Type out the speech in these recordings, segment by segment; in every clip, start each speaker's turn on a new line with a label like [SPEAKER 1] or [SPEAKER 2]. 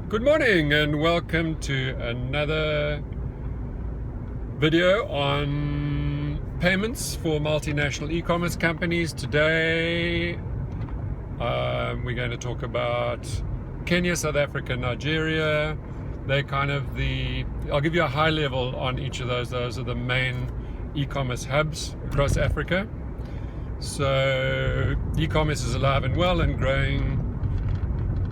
[SPEAKER 1] Good morning and welcome to another video on payments for multinational e-commerce companies. Today we're going to talk about Kenya, South Africa, Nigeria. They're kind of I'll give you a high level on each of those. Those are the main e-commerce hubs across Africa. So e-commerce is alive and well and growing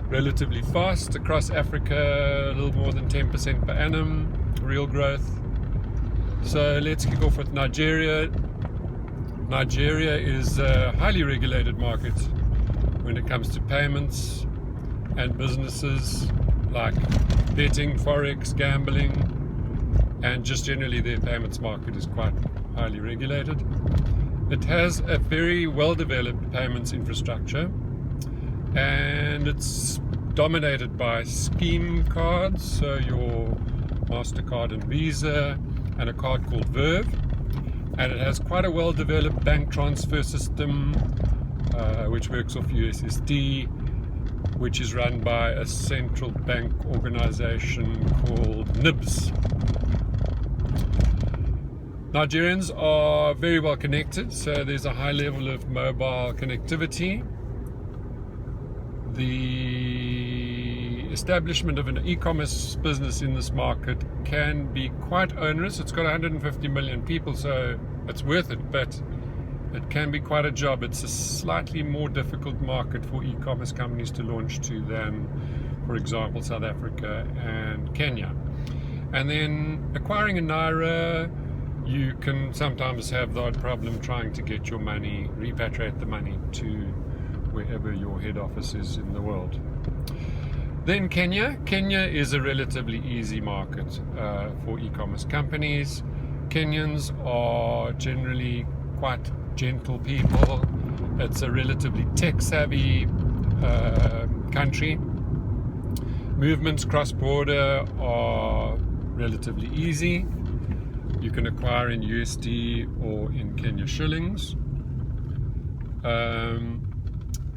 [SPEAKER 1] relatively fast across Africa, a little more than 10% per annum, real growth. So let's kick off with Nigeria. Nigeria is a highly regulated market when it comes to payments and businesses like betting, forex, gambling, and just generally their payments market is quite highly regulated. It has a very well-developed payments infrastructure, and it's dominated by scheme cards, so your MasterCard and Visa, and a card called Verve. And it has quite a well-developed bank transfer system, which works off USSD, which is run by a central bank organization called NIBBS. Nigerians are very well connected, so there's a high level of mobile connectivity. The establishment of an e-commerce business in this market can be quite onerous. It's got 150 million people, so it's worth it, but it can be quite a job. It's a slightly more difficult market for e-commerce companies to launch to than, for example, South Africa and Kenya. And then acquiring a Naira, you can sometimes have the odd problem trying to get your money, repatriate the money to wherever your head office is in the world. Then Kenya. Kenya is a relatively easy market for e-commerce companies. Kenyans are generally quite gentle people. It's a relatively tech-savvy country. Movements cross-border are relatively easy. You can acquire in USD or in Kenya shillings.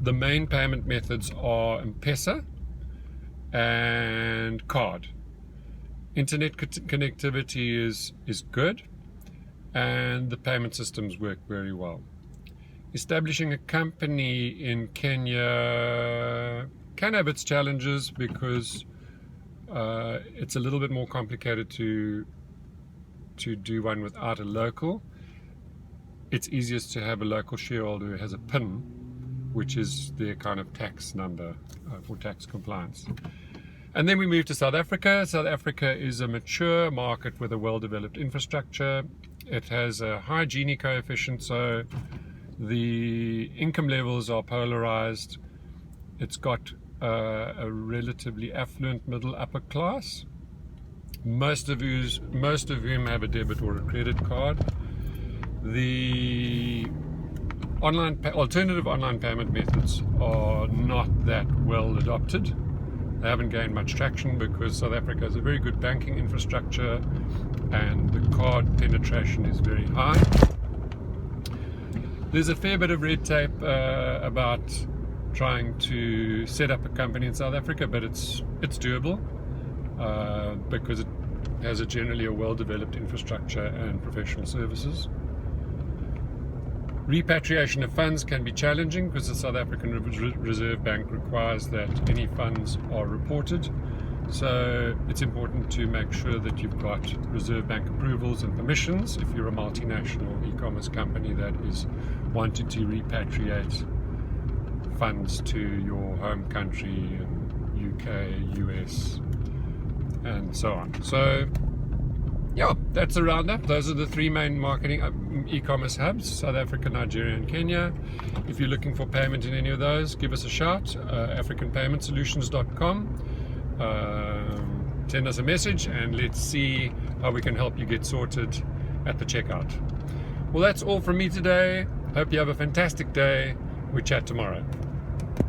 [SPEAKER 1] The main payment methods are M-Pesa and card. Internet connectivity is good, and the payment systems work very well. Establishing a company in Kenya can have its challenges because it's a little bit more complicated to do one without a local. It's easiest to have a local shareholder who has a PIN, which is their kind of tax number for tax compliance. And then we move to South Africa. South Africa is a mature market with a well-developed infrastructure. It has a high Gini coefficient, so the income levels are polarized. It's got a relatively affluent middle upper class, most of whom have a debit or a credit card. The alternative online payment methods are not that well adopted. They haven't gained much traction because South Africa has a very good banking infrastructure and the card penetration is very high. There's a fair bit of red tape about trying to set up a company in South Africa, but it's doable because it has generally a well-developed infrastructure and professional services. Repatriation of funds can be challenging because the South African Reserve Bank requires that any funds are reported. So it's important to make sure that you've got Reserve Bank approvals and permissions if you're a multinational e-commerce company that is wanting to repatriate funds to your home country in UK, US, and so on. So yeah, that's a roundup. Those are the three main marketing e-commerce hubs: South Africa, Nigeria, and Kenya. If you're looking for payment in any of those, give us a shout. africanpaymentsolutions.com. Send us a message and let's see how we can help you get sorted at the checkout. Well, that's all from me today. Hope you have a fantastic day. We chat tomorrow.